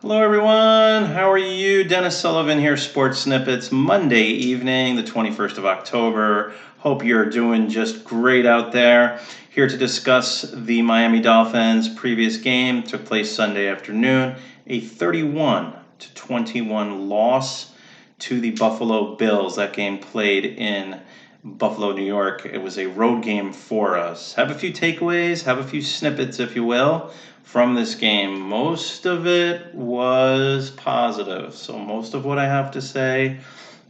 Hello, everyone. How are you? Dennis Sullivan here, Sports Snippets, Monday evening, the 21st of October. Hope you're doing just great out there. Here to discuss the Miami Dolphins' previous game. Took place Sunday afternoon. A 31-21 loss to the Buffalo Bills. That game played in Buffalo, New York. It was a road game for us. Have a few takeaways, have a few snippets, if you will, from this game. Most of it was positive. So most of what I have to say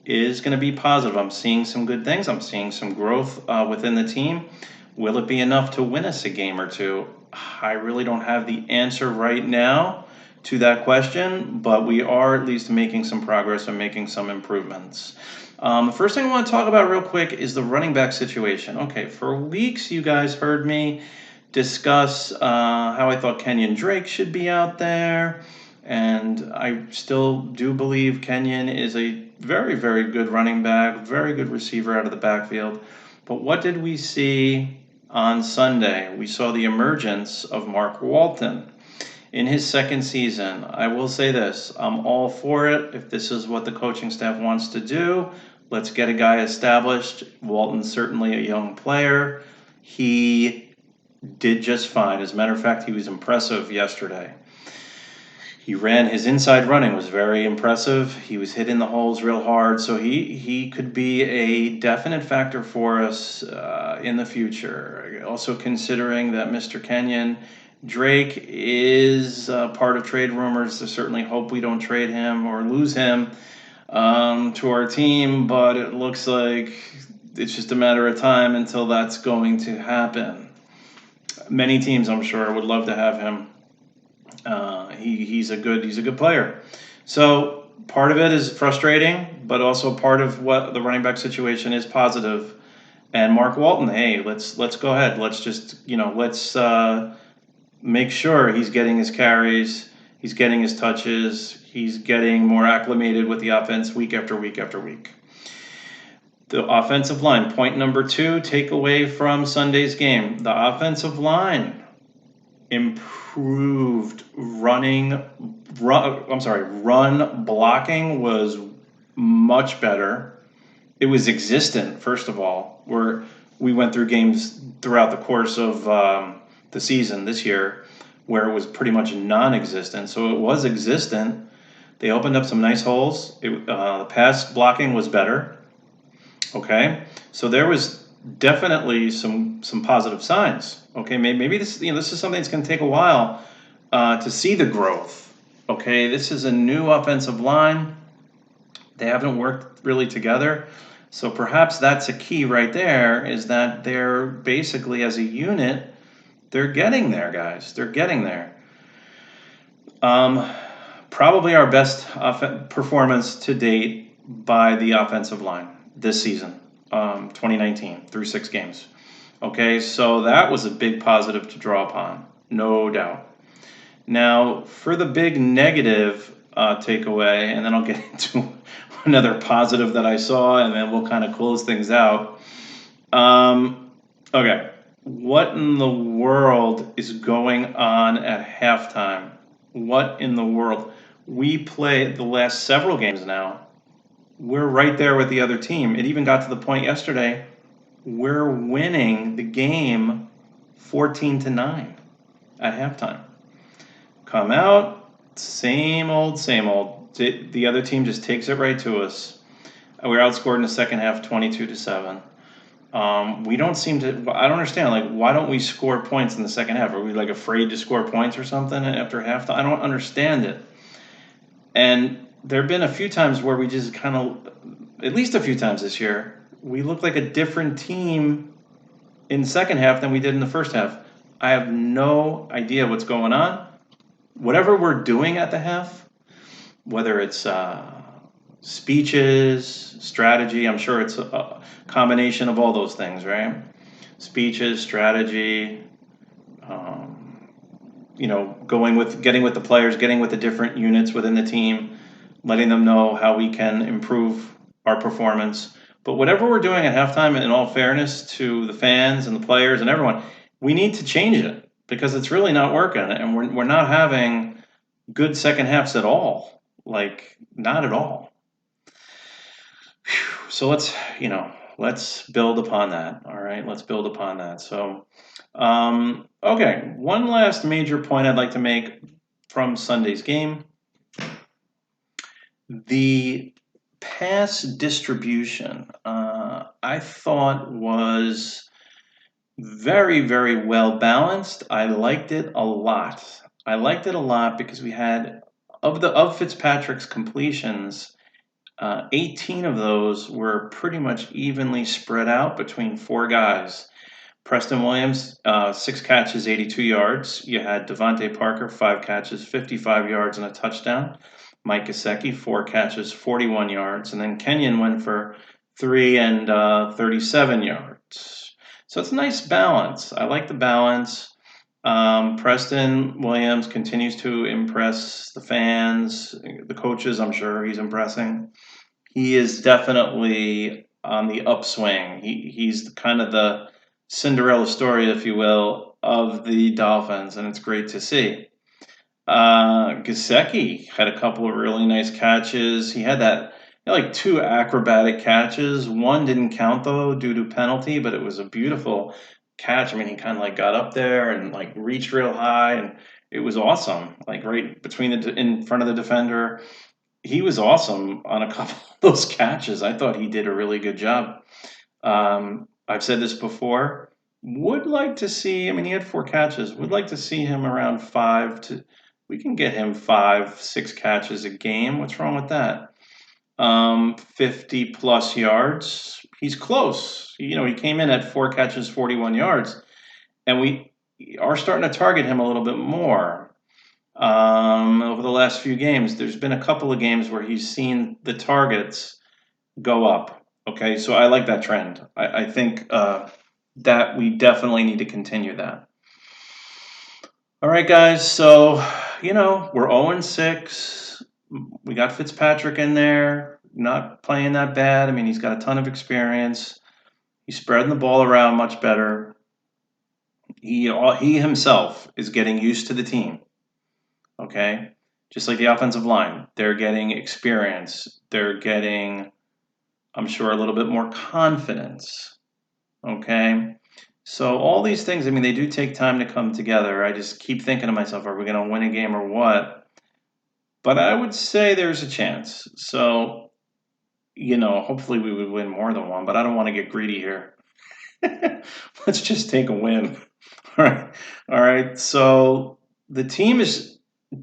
is going to be positive. I'm seeing some good things. I'm seeing some growth within the team. Will it be enough to win us a game or two? I really don't have the answer right now to that question, but we are at least making some progress and making some improvements. The first thing I want to talk about real quick is the running back situation. Okay, for weeks you guys heard me discuss how I thought Kenyon Drake should be out there, and I still do believe Kenyon is a very, very good running back, very good receiver out of the backfield. But what did we see on Sunday? We saw the emergence of Marc Walton in his second season. I will say this, I'm all for it. If this is what the coaching staff wants to do, let's get a guy established. Walton's certainly a young player. He did just fine. As a matter of fact, he was impressive yesterday. His inside running was very impressive. He was hitting the holes real hard, so he could be a definite factor for us in the future. Also considering that Mr. Kenyon Drake is part of trade rumors. I certainly hope we don't trade him or lose him to our team, but it looks like it's just a matter of time until that's going to happen. Many teams, I'm sure, would love to have him. He's a good player. So part of it is frustrating, but also part of what the running back situation is positive. And Marc Walton, hey, let's go ahead. Let's just let's make sure he's getting his carries, he's getting his touches, he's getting more acclimated with the offense week after week after week. The offensive line, point number 2, takeaway from Sunday's game. The offensive line improved. Run blocking was much better. It was existent, first of all, where we went through games throughout the course of the season this year where it was pretty much non-existent. So it was existent. They opened up some nice holes. The pass blocking was better. Okay, so there was definitely some positive signs. Okay, maybe this is something that's going to take a while to see the growth. Okay, this is a new offensive line. They haven't worked really together. So perhaps that's a key right there, is that they're basically, as a unit, they're getting there, guys. They're getting there. Probably our best performance to date by the offensive line this season, 2019, through 6 games. Okay, so that was a big positive to draw upon, no doubt. Now, for the big negative takeaway, and then I'll get into another positive that I saw, and then we'll kind of close things out. Okay, what in the world is going on at halftime? What in the world? We played the last several games now. We're right there with the other team. It even got to the point yesterday, we're winning the game 14-9 at halftime. Come out, same old. The other team just takes it right to us. We're outscored in the second half 22-7. We don't seem to, I don't understand, like, why don't we score points in the second half? Are we like afraid to score points or something after halftime? I don't understand it. And there have been a few times where we just kind of, at least a few times this year, we look like a different team in the second half than we did in the first half. I have no idea what's going on. Whatever we're doing at the half, whether it's speeches, strategy, I'm sure it's a combination of all those things, right? Speeches, strategy, getting with the players, getting with the different units within the team, letting them know how we can improve our performance. But whatever we're doing at halftime, in all fairness to the fans and the players and everyone, we need to change it because it's really not working, and we're not having good second halves at all. Like, not at all. So let's build upon that. All right, let's build upon that. So, okay, one last major point I'd like to make from Sunday's game. The pass distribution, I thought was very, very well balanced. I liked it a lot. I liked it a lot because we had of Fitzpatrick's completions, 18 of those were pretty much evenly spread out between four guys. Preston Williams, 6 catches, 82 yards. You had Devontae Parker, 5 catches, 55 yards and a touchdown. Mike Gesicki, 4 catches, 41 yards. And then Kenyon went for 3 and 37 yards. So it's a nice balance. I like the balance. Preston Williams continues to impress the fans, the coaches, I'm sure he's impressing. He is definitely on the upswing. He's kind of the Cinderella story, if you will, of the Dolphins, and it's great to see. Gesicki had a couple of really nice catches. He had like 2 acrobatic catches. One didn't count though due to penalty, but it was a beautiful catch. I mean, he kind of like got up there and like reached real high, and it was awesome. Like right between in front of the defender, he was awesome on a couple of those catches. I thought he did a really good job. I've said this before. Would like to see. I mean, he had 4 catches. Would like to see him around 5 to. We can get him 5, 6 catches a game. What's wrong with that? 50 plus yards. He's close. He came in at 4 catches, 41 yards, and we are starting to target him a little bit more. Over the last few games, there's been a couple of games where he's seen the targets go up. Okay, so I like that trend. I think that we definitely need to continue that. All right, guys. So we're 0-6. We got Fitzpatrick in there, not playing that bad. I mean, he's got a ton of experience. He's spreading the ball around much better. He himself is getting used to the team. Okay, just like the offensive line, they're getting experience. They're getting, I'm sure, a little bit more confidence. Okay, so all these things, I mean, they do take time to come together. I just keep thinking to myself, are we going to win a game or what? But I would say there's a chance. So, hopefully we would win more than one, but I don't want to get greedy here. Let's just take a win. All right. All right. So the team is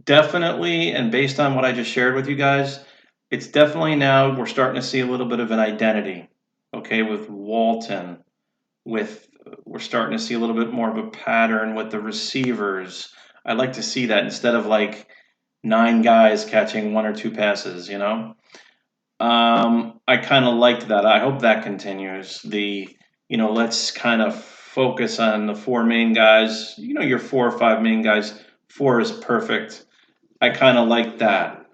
definitely, and based on what I just shared with you guys, it's definitely now we're starting to see a little bit of an identity. Okay, with Walton, we're starting to see a little bit more of a pattern with the receivers. I'd like to see that instead of like 9 guys catching 1 or 2 passes. I kind of liked that. I hope that continues. Let's kind of focus on the 4 main guys. Your 4 or 5 main guys. 4 is perfect. I kind of like that.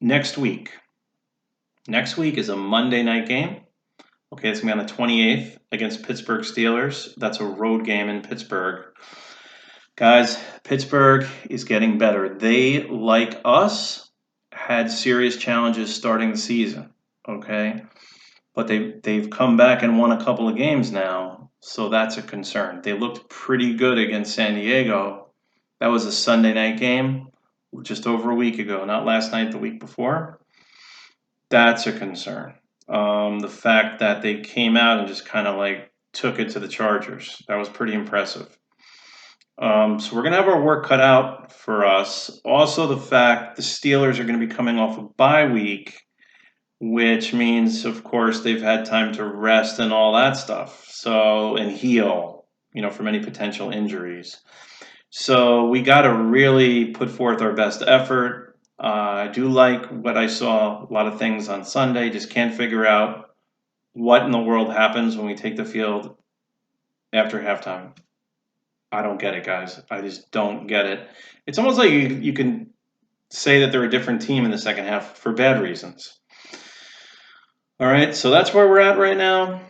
Next week. Next week is a Monday night game. Okay, it's going to be on the 28th against Pittsburgh Steelers. That's a road game in Pittsburgh. Guys, Pittsburgh is getting better. They, like us, had serious challenges starting the season. Okay, but they've come back and won a couple of games now, so that's a concern. They looked pretty good against San Diego. That was a Sunday night game just over a week ago, not last night, the week before. That's a concern. The fact that they came out and just kind of like took it to the Chargers, that was pretty impressive. So we're going to have our work cut out for us. Also, the fact the Steelers are going to be coming off a bye week, which means, of course, they've had time to rest and all that stuff. So, and heal, from any potential injuries. So we got to really put forth our best effort. I do like what I saw, a lot of things on Sunday. Just can't figure out what in the world happens when we take the field after halftime. I don't get it, guys. I just don't get it. It's almost like you can say that they're a different team in the second half for bad reasons. All right, so that's where we're at right now.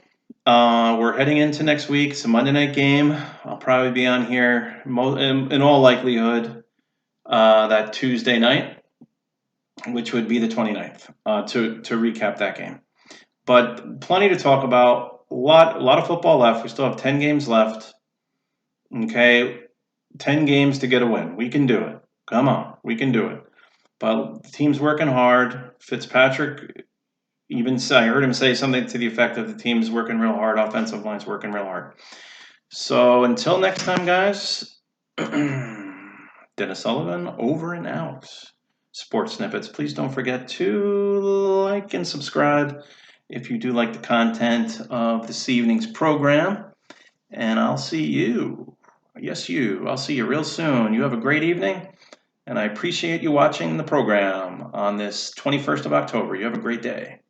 We're heading into next week. It's a Monday night game. I'll probably be on here in all likelihood. that Tuesday night, which would be the 29th, to recap that game. But plenty to talk about. A lot of football left. We still have 10 games left. Okay, 10 games to get a win. We can do it. Come on, we can do it. But the team's working hard. Fitzpatrick I heard him say something to the effect of the team's working real hard, offensive line's working real hard. So until next time, guys, Dennis Sullivan over and out. Sports Snippets. Please don't forget to like and subscribe if you do like the content of this evening's program. And I'll see you. Yes, you. I'll see you real soon. You have a great evening. And I appreciate you watching the program on this 21st of October. You have a great day.